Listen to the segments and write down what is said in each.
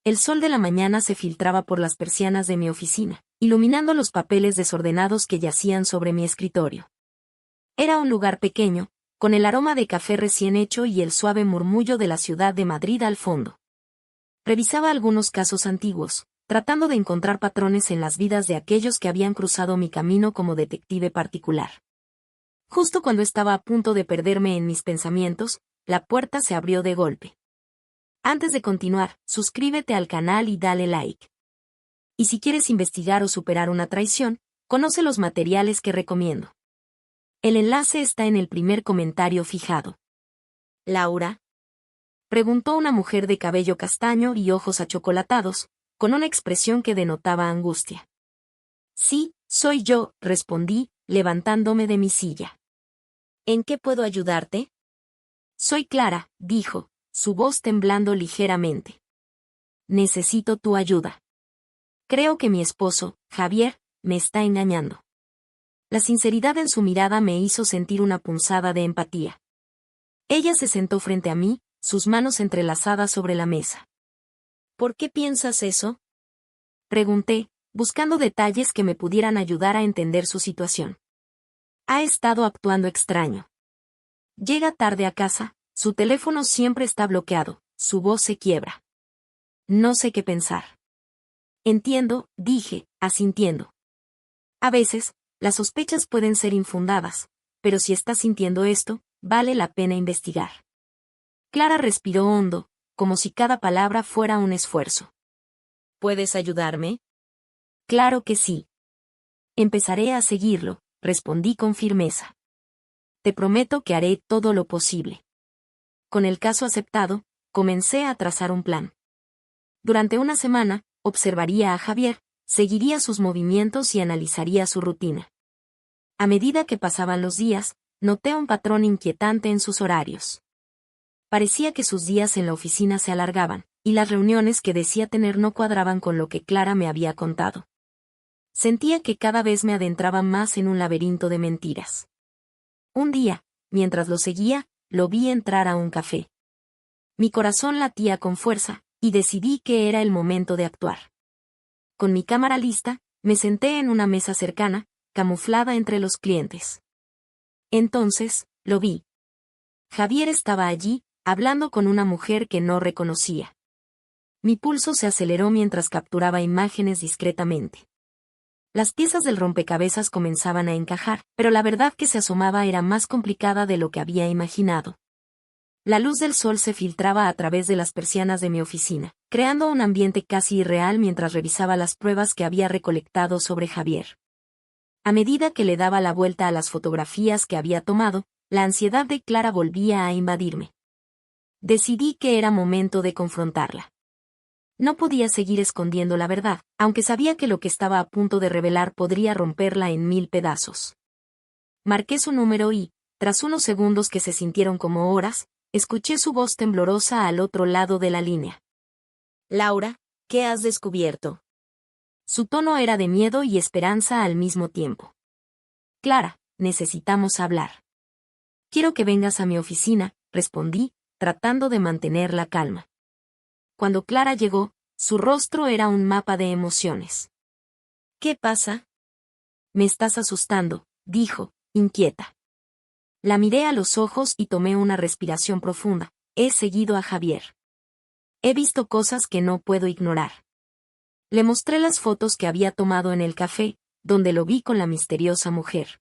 El sol de la mañana se filtraba por las persianas de mi oficina, iluminando los papeles desordenados que yacían sobre mi escritorio. Era un lugar pequeño, con el aroma de café recién hecho y el suave murmullo de la ciudad de Madrid al fondo. Revisaba algunos casos antiguos, tratando de encontrar patrones en las vidas de aquellos que habían cruzado mi camino como detective particular. Justo cuando estaba a punto de perderme en mis pensamientos, la puerta se abrió de golpe. Antes de continuar, suscríbete al canal y dale like. Y si quieres investigar o superar una traición, conoce los materiales que recomiendo. El enlace está en el primer comentario fijado. ¿Laura?, preguntó una mujer de cabello castaño y ojos achocolatados, con una expresión que denotaba angustia. Sí, soy yo, respondí, levantándome de mi silla. ¿En qué puedo ayudarte? Soy Clara, dijo, su voz temblando ligeramente. Necesito tu ayuda. Creo que mi esposo, Javier, me está engañando. La sinceridad en su mirada me hizo sentir una punzada de empatía. Ella se sentó frente a mí, sus manos entrelazadas sobre la mesa. ¿Por qué piensas eso?, pregunté, buscando detalles que me pudieran ayudar a entender su situación. Ha estado actuando extraño. Llega tarde a casa, su teléfono siempre está bloqueado, su voz se quiebra. No sé qué pensar. Entiendo, dije, asintiendo. A veces, las sospechas pueden ser infundadas, pero si estás sintiendo esto, vale la pena investigar. Clara respiró hondo, como si cada palabra fuera un esfuerzo. ¿Puedes ayudarme? Claro que sí. Empezaré a seguirlo, respondí con firmeza. Te prometo que haré todo lo posible. Con el caso aceptado, comencé a trazar un plan. Durante una semana, observaría a Javier, seguiría sus movimientos y analizaría su rutina. A medida que pasaban los días, noté un patrón inquietante en sus horarios. Parecía que sus días en la oficina se alargaban, y las reuniones que decía tener no cuadraban con lo que Clara me había contado. Sentía que cada vez me adentraba más en un laberinto de mentiras. Un día, mientras lo seguía, lo vi entrar a un café. Mi corazón latía con fuerza, y decidí que era el momento de actuar. Con mi cámara lista, me senté en una mesa cercana, camuflada entre los clientes. Entonces, lo vi. Javier estaba allí, hablando con una mujer que no reconocía. Mi pulso se aceleró mientras capturaba imágenes discretamente. Las piezas del rompecabezas comenzaban a encajar, pero la verdad que se asomaba era más complicada de lo que había imaginado. La luz del sol se filtraba a través de las persianas de mi oficina, creando un ambiente casi irreal mientras revisaba las pruebas que había recolectado sobre Javier. A medida que le daba la vuelta a las fotografías que había tomado, la ansiedad de Clara volvía a invadirme. Decidí que era momento de confrontarla. No podía seguir escondiendo la verdad, aunque sabía que lo que estaba a punto de revelar podría romperla en 1000 pedazos. Marqué su número y, tras unos segundos que se sintieron como horas, escuché su voz temblorosa al otro lado de la línea. Laura, ¿qué has descubierto? Su tono era de miedo y esperanza al mismo tiempo. Clara, necesitamos hablar. Quiero que vengas a mi oficina, respondí, tratando de mantener la calma. Cuando Clara llegó, su rostro era un mapa de emociones. ¿Qué pasa? Me estás asustando, dijo, inquieta. La miré a los ojos y tomé una respiración profunda. He seguido a Javier. He visto cosas que no puedo ignorar. Le mostré las fotos que había tomado en el café, donde lo vi con la misteriosa mujer.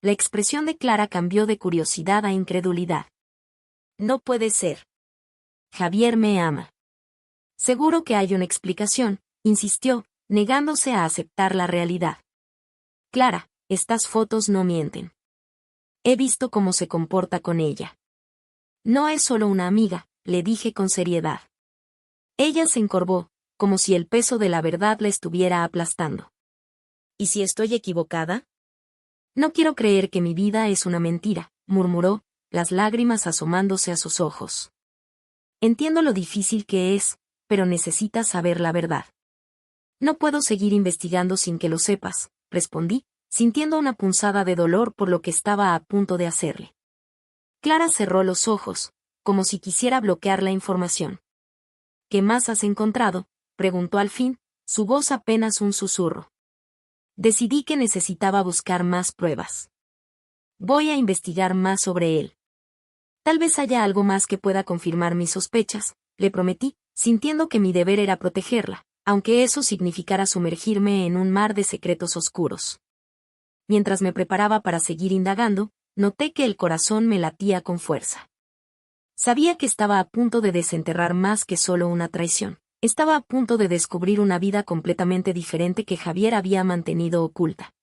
La expresión de Clara cambió de curiosidad a incredulidad. No puede ser. Javier me ama. Seguro que hay una explicación, insistió, negándose a aceptar la realidad. Clara, estas fotos no mienten. He visto cómo se comporta con ella. No es solo una amiga, le dije con seriedad. Ella se encorvó, como si el peso de la verdad la estuviera aplastando. ¿Y si estoy equivocada? No quiero creer que mi vida es una mentira, murmuró, las lágrimas asomándose a sus ojos. Entiendo lo difícil que es, pero necesitas saber la verdad. No puedo seguir investigando sin que lo sepas, respondí, sintiendo una punzada de dolor por lo que estaba a punto de hacerle. Clara cerró los ojos, como si quisiera bloquear la información. ¿qué más has encontrado?, preguntó al fin, su voz apenas un susurro. Decidí que necesitaba buscar más pruebas. Voy a investigar más sobre él. Tal vez haya algo más que pueda confirmar mis sospechas, le prometí, sintiendo que mi deber era protegerla, aunque eso significara sumergirme en un mar de secretos oscuros. Mientras me preparaba para seguir indagando, noté que el corazón me latía con fuerza. Sabía que estaba a punto de desenterrar más que solo una traición. Estaba a punto de descubrir una vida completamente diferente que Javier había mantenido oculta.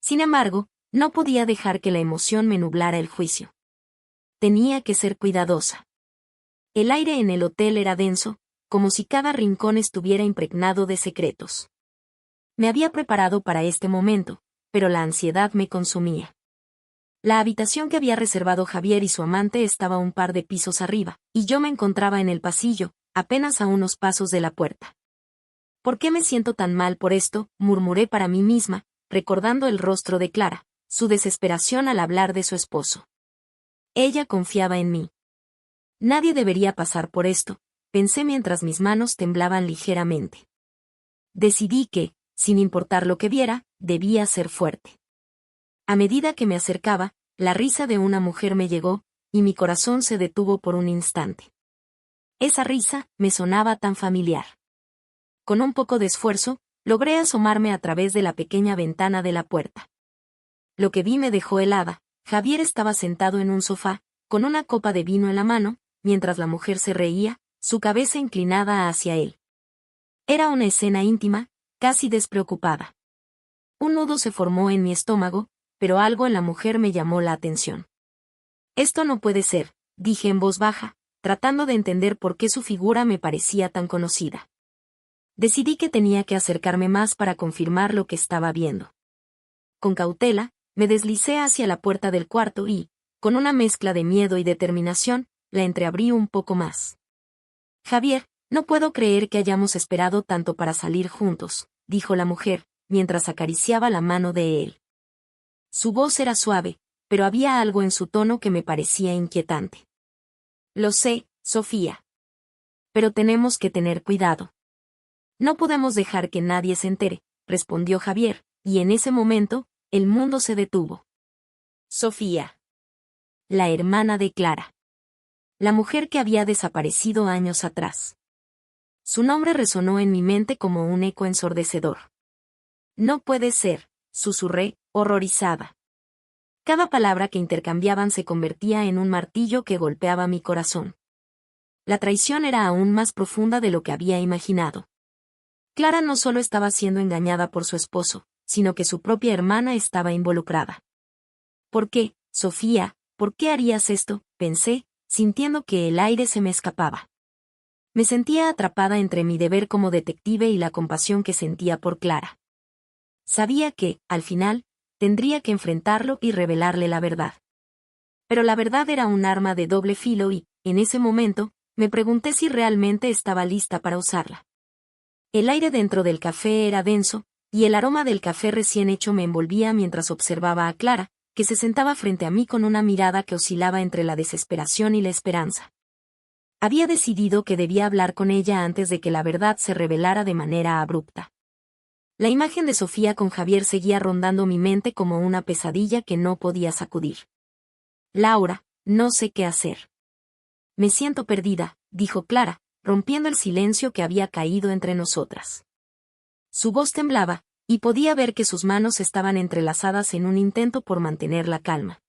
Sin embargo, no podía dejar que la emoción me nublara el juicio. Tenía que ser cuidadosa. El aire en el hotel era denso, como si cada rincón estuviera impregnado de secretos. Me había preparado para este momento, pero la ansiedad me consumía. La habitación que había reservado Javier y su amante estaba un par de pisos arriba, y yo me encontraba en el pasillo, apenas a unos pasos de la puerta. ¿Por qué me siento tan mal por esto?, murmuré para mí misma, recordando el rostro de Clara, su desesperación al hablar de su esposo. Ella confiaba en mí. Nadie debería pasar por esto, pensé mientras mis manos temblaban ligeramente. Decidí que, sin importar lo que viera, debía ser fuerte. A medida que me acercaba, la risa de una mujer me llegó, y mi corazón se detuvo por un instante. Esa risa me sonaba tan familiar. Con un poco de esfuerzo, logré asomarme a través de la pequeña ventana de la puerta. Lo que vi me dejó helada. Javier estaba sentado en un sofá, con una copa de vino en la mano, mientras la mujer se reía, su cabeza inclinada hacia él. Era una escena íntima, casi despreocupada. Un nudo se formó en mi estómago, pero algo en la mujer me llamó la atención. Esto no puede ser, dije en voz baja, tratando de entender por qué su figura me parecía tan conocida. Decidí que tenía que acercarme más para confirmar lo que estaba viendo. Con cautela, me deslicé hacia la puerta del cuarto y, con una mezcla de miedo y determinación, la entreabrí un poco más. Javier, no puedo creer que hayamos esperado tanto para salir juntos, dijo la mujer, mientras acariciaba la mano de él. Su voz era suave, pero había algo en su tono que me parecía inquietante. Lo sé, Sofía. Pero tenemos que tener cuidado. No podemos dejar que nadie se entere, respondió Javier, y en ese momento, el mundo se detuvo. Sofía. La hermana de Clara. La mujer que había desaparecido años atrás. Su nombre resonó en mi mente como un eco ensordecedor. No puede ser, susurré, horrorizada. Cada palabra que intercambiaban se convertía en un martillo que golpeaba mi corazón. La traición era aún más profunda de lo que había imaginado. Clara no solo estaba siendo engañada por su esposo, sino que su propia hermana estaba involucrada. ¿Por qué, Sofía, por qué harías esto?, pensé, sintiendo que el aire se me escapaba. Me sentía atrapada entre mi deber como detective y la compasión que sentía por Clara. Sabía que, al final, tendría que enfrentarlo y revelarle la verdad. Pero la verdad era un arma de doble filo y, en ese momento, me pregunté si realmente estaba lista para usarla. El aire dentro del café era denso, y el aroma del café recién hecho me envolvía mientras observaba a Clara, que se sentaba frente a mí con una mirada que oscilaba entre la desesperación y la esperanza. Había decidido que debía hablar con ella antes de que la verdad se revelara de manera abrupta. La imagen de Sofía con Javier seguía rondando mi mente como una pesadilla que no podía sacudir. Laura, no sé qué hacer. Me siento perdida, dijo Clara, rompiendo el silencio que había caído entre nosotras. Su voz temblaba, y podía ver que sus manos estaban entrelazadas en un intento por mantener la calma.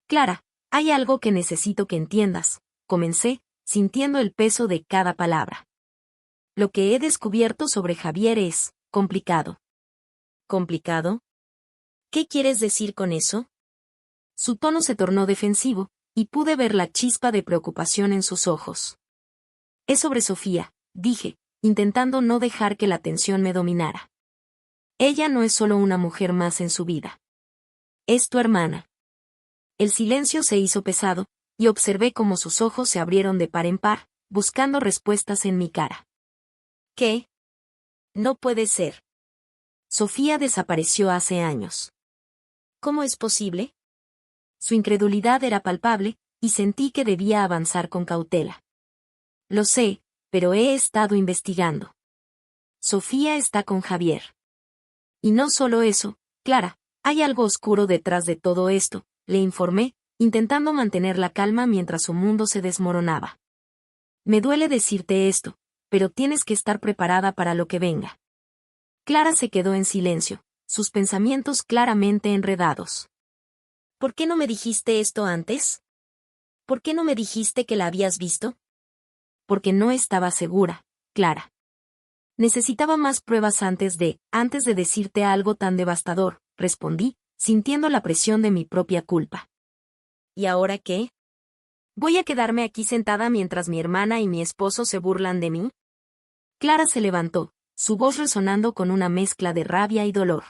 Clara, hay algo que necesito que entiendas, comencé, sintiendo el peso de cada palabra. Lo que he descubierto sobre Javier es complicado. ¿Complicado? ¿Qué quieres decir con eso? Su tono se tornó defensivo, y pude ver la chispa de preocupación en sus ojos. Es sobre Sofía, dije, intentando no dejar que la tensión me dominara. Ella no es solo una mujer más en su vida. Es tu hermana. El silencio se hizo pesado, y observé cómo sus ojos se abrieron de par en par, buscando respuestas en mi cara. ¿Qué? No puede ser. Sofía desapareció hace años. ¿Cómo es posible? Su incredulidad era palpable, y sentí que debía avanzar con cautela. Lo sé, pero he estado investigando. Sofía está con Javier. Y no solo eso, Clara, hay algo oscuro detrás de todo esto, le informé, intentando mantener la calma mientras su mundo se desmoronaba. Me duele decirte esto, pero tienes que estar preparada para lo que venga. Clara se quedó en silencio, sus pensamientos claramente enredados. ¿Por qué no me dijiste esto antes? ¿Por qué no me dijiste que la habías visto? Porque no estaba segura, Clara. Necesitaba más pruebas antes de decirte algo tan devastador, respondí, sintiendo la presión de mi propia culpa. ¿Y ahora qué? ¿Voy a quedarme aquí sentada mientras mi hermana y mi esposo se burlan de mí? Clara se levantó, su voz resonando con una mezcla de rabia y dolor.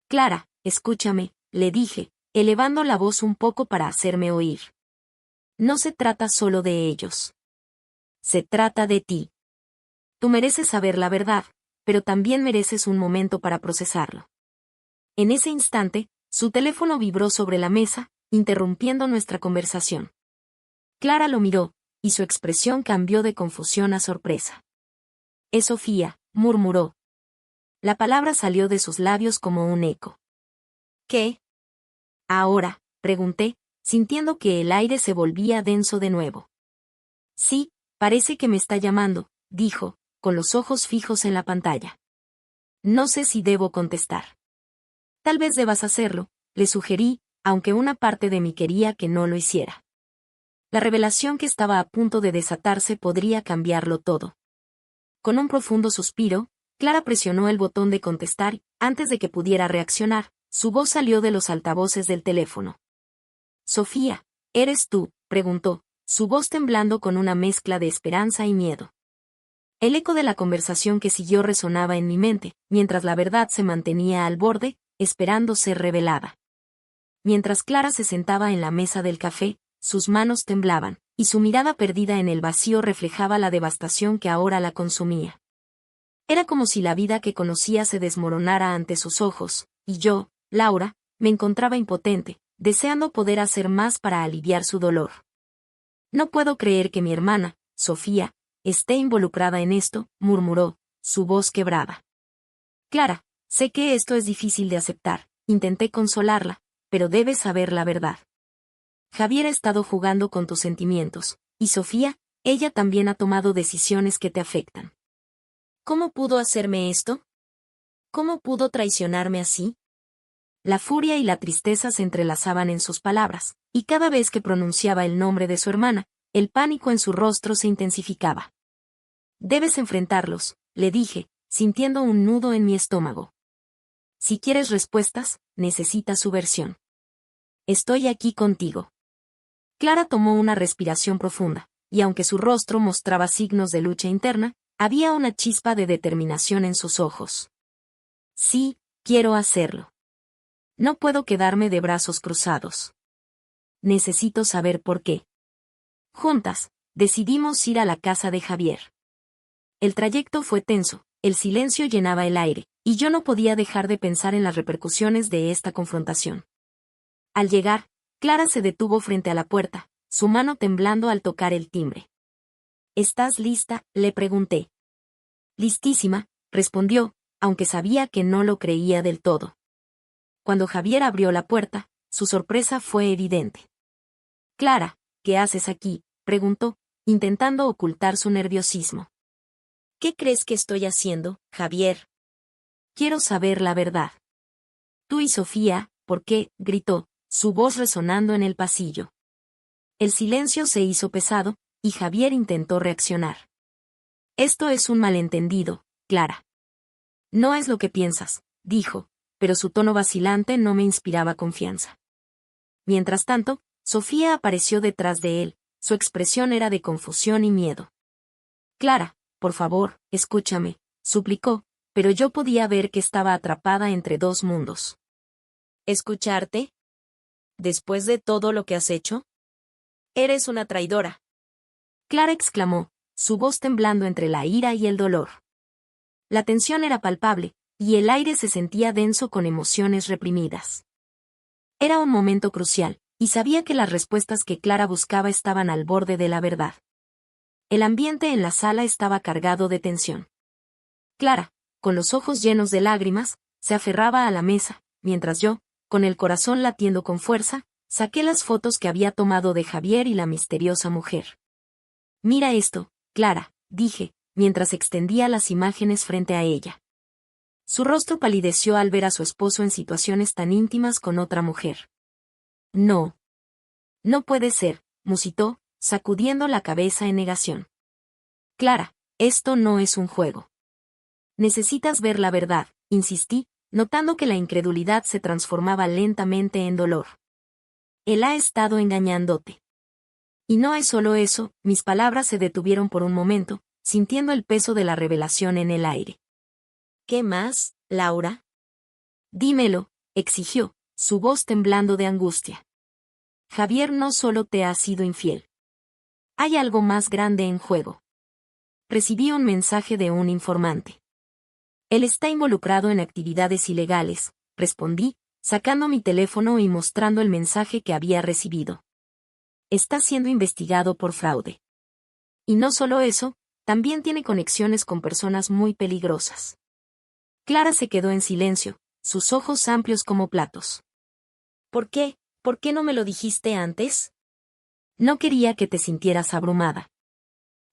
Clara, escúchame, le dije, elevando la voz un poco para hacerme oír. No se trata solo de ellos. Se trata de ti. Tú mereces saber la verdad, pero también mereces un momento para procesarlo. En ese instante, su teléfono vibró sobre la mesa, interrumpiendo nuestra conversación. Clara lo miró, y su expresión cambió de confusión a sorpresa. Es Sofía, murmuró. La palabra salió de sus labios como un eco. ¿Qué? Ahora, pregunté, sintiendo que el aire se volvía denso de nuevo. Sí, parece que me está llamando, dijo, con los ojos fijos en la pantalla. No sé si debo contestar. Tal vez debas hacerlo, le sugerí, aunque una parte de mí quería que no lo hiciera. La revelación que estaba a punto de desatarse podría cambiarlo todo. Con un profundo suspiro, Clara presionó el botón de contestar y, antes de que pudiera reaccionar, su voz salió de los altavoces del teléfono. Sofía, ¿eres tú?, preguntó, su voz temblando con una mezcla de esperanza y miedo. El eco de la conversación que siguió resonaba en mi mente, mientras la verdad se mantenía al borde, esperando ser revelada. Mientras Clara se sentaba en la mesa del café, sus manos temblaban, y su mirada perdida en el vacío reflejaba la devastación que ahora la consumía. Era como si la vida que conocía se desmoronara ante sus ojos, y yo, Laura, me encontraba impotente, deseando poder hacer más para aliviar su dolor. No puedo creer que mi hermana, Sofía, esté involucrada en esto, murmuró, su voz quebrada. Clara, sé que esto es difícil de aceptar, intenté consolarla, pero debes saber la verdad. Javier ha estado jugando con tus sentimientos, y Sofía, ella también ha tomado decisiones que te afectan. ¿Cómo pudo hacerme esto? ¿Cómo pudo traicionarme así? La furia y la tristeza se entrelazaban en sus palabras, y cada vez que pronunciaba el nombre de su hermana, el pánico en su rostro se intensificaba. Debes enfrentarlos, le dije, sintiendo un nudo en mi estómago. Si quieres respuestas, necesitas su versión. Estoy aquí contigo. Clara tomó una respiración profunda, y aunque su rostro mostraba signos de lucha interna, había una chispa de determinación en sus ojos. Sí, quiero hacerlo. No puedo quedarme de brazos cruzados. Necesito saber por qué. Juntas, decidimos ir a la casa de Javier. El trayecto fue tenso, el silencio llenaba el aire, y yo no podía dejar de pensar en las repercusiones de esta confrontación. Al llegar, Clara se detuvo frente a la puerta, su mano temblando al tocar el timbre. ¿Estás lista?, le pregunté. Listísima, respondió, aunque sabía que no lo creía del todo. Cuando Javier abrió la puerta, su sorpresa fue evidente. Clara, ¿qué haces aquí?, preguntó, intentando ocultar su nerviosismo. ¿Qué crees que estoy haciendo, Javier? Quiero saber la verdad. Tú y Sofía, ¿por qué?, gritó, su voz resonando en el pasillo. El silencio se hizo pesado, y Javier intentó reaccionar. Esto es un malentendido, Clara. No es lo que piensas, dijo, pero su tono vacilante no me inspiraba confianza. Mientras tanto, Sofía apareció detrás de él, su expresión era de confusión y miedo. Clara, por favor, escúchame, suplicó, pero yo podía ver que estaba atrapada entre dos mundos. ¿Escucharte? ¿Después de todo lo que has hecho? Eres una traidora. Clara exclamó, su voz temblando entre la ira y el dolor. La tensión era palpable, y el aire se sentía denso con emociones reprimidas. Era un momento crucial, y sabía que las respuestas que Clara buscaba estaban al borde de la verdad. El ambiente en la sala estaba cargado de tensión. Clara, con los ojos llenos de lágrimas, se aferraba a la mesa, mientras yo, con el corazón latiendo con fuerza, saqué las fotos que había tomado de Javier y la misteriosa mujer. Mira esto, Clara, dije, mientras extendía las imágenes frente a ella. Su rostro palideció al ver a su esposo en situaciones tan íntimas con otra mujer. No. No puede ser, musitó, sacudiendo la cabeza en negación. Clara, esto no es un juego. Necesitas ver la verdad, insistí, notando que la incredulidad se transformaba lentamente en dolor. Él ha estado engañándote. Y no es solo eso, mis palabras se detuvieron por un momento, sintiendo el peso de la revelación en el aire. ¿Qué más, Laura? Dímelo, exigió, su voz temblando de angustia. Javier no solo te ha sido infiel. Hay algo más grande en juego. Recibí un mensaje de un informante. Él está involucrado en actividades ilegales, respondí, sacando mi teléfono y mostrando el mensaje que había recibido. Está siendo investigado por fraude. Y no solo eso, también tiene conexiones con personas muy peligrosas. Clara se quedó en silencio, sus ojos amplios como platos. ¿Por qué? ¿Por qué no me lo dijiste antes? No quería que te sintieras abrumada.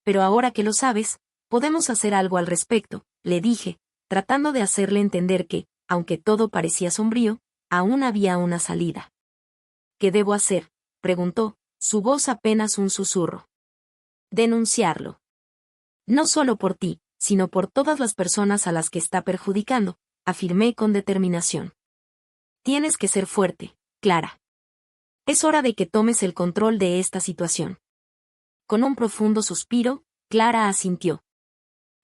Pero ahora que lo sabes, podemos hacer algo al respecto, le dije, tratando de hacerle entender que, aunque todo parecía sombrío, aún había una salida. ¿Qué debo hacer?, preguntó, su voz apenas un susurro. Denunciarlo. No solo por ti, sino por todas las personas a las que está perjudicando, afirmé con determinación. Tienes que ser fuerte, Clara. Es hora de que tomes el control de esta situación. Con un profundo suspiro, Clara asintió.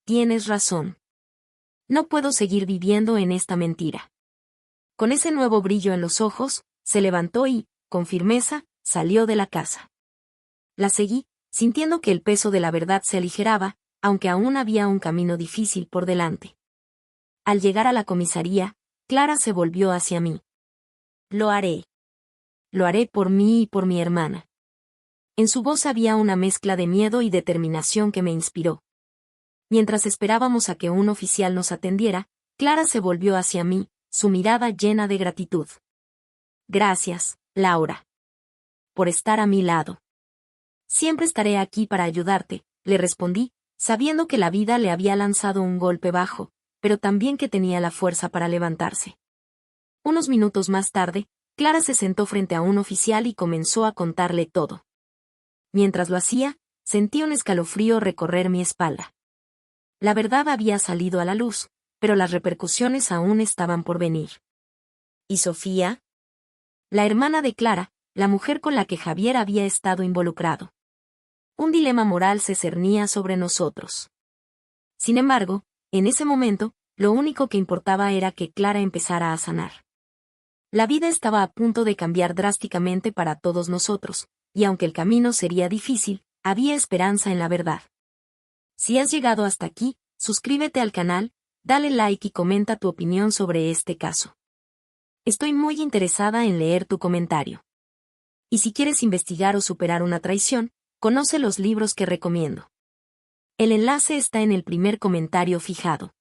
Tienes razón. No puedo seguir viviendo en esta mentira. Con ese nuevo brillo en los ojos, se levantó y, con firmeza, salió de la casa. La seguí, sintiendo que el peso de la verdad se aligeraba, aunque aún había un camino difícil por delante. Al llegar a la comisaría, Clara se volvió hacia mí. Lo haré. Lo haré por mí y por mi hermana. En su voz había una mezcla de miedo y determinación que me inspiró. Mientras esperábamos a que un oficial nos atendiera, Clara se volvió hacia mí, su mirada llena de gratitud. Gracias, Laura. Por estar a mi lado. Siempre estaré aquí para ayudarte, le respondí, sabiendo que la vida le había lanzado un golpe bajo, pero también que tenía la fuerza para levantarse. Unos minutos más tarde, Clara se sentó frente a un oficial y comenzó a contarle todo. Mientras lo hacía, sentí un escalofrío recorrer mi espalda. La verdad había salido a la luz, pero las repercusiones aún estaban por venir. ¿Y Sofía? La hermana de Clara, la mujer con la que Javier había estado involucrado. Un dilema moral se cernía sobre nosotros. Sin embargo, en ese momento, lo único que importaba era que Clara empezara a sanar. La vida estaba a punto de cambiar drásticamente para todos nosotros, y aunque el camino sería difícil, había esperanza en la verdad. Si has llegado hasta aquí, suscríbete al canal, dale like y comenta tu opinión sobre este caso. Estoy muy interesada en leer tu comentario. Y si quieres investigar o superar una traición, conoce los libros que recomiendo. El enlace está en el primer comentario fijado.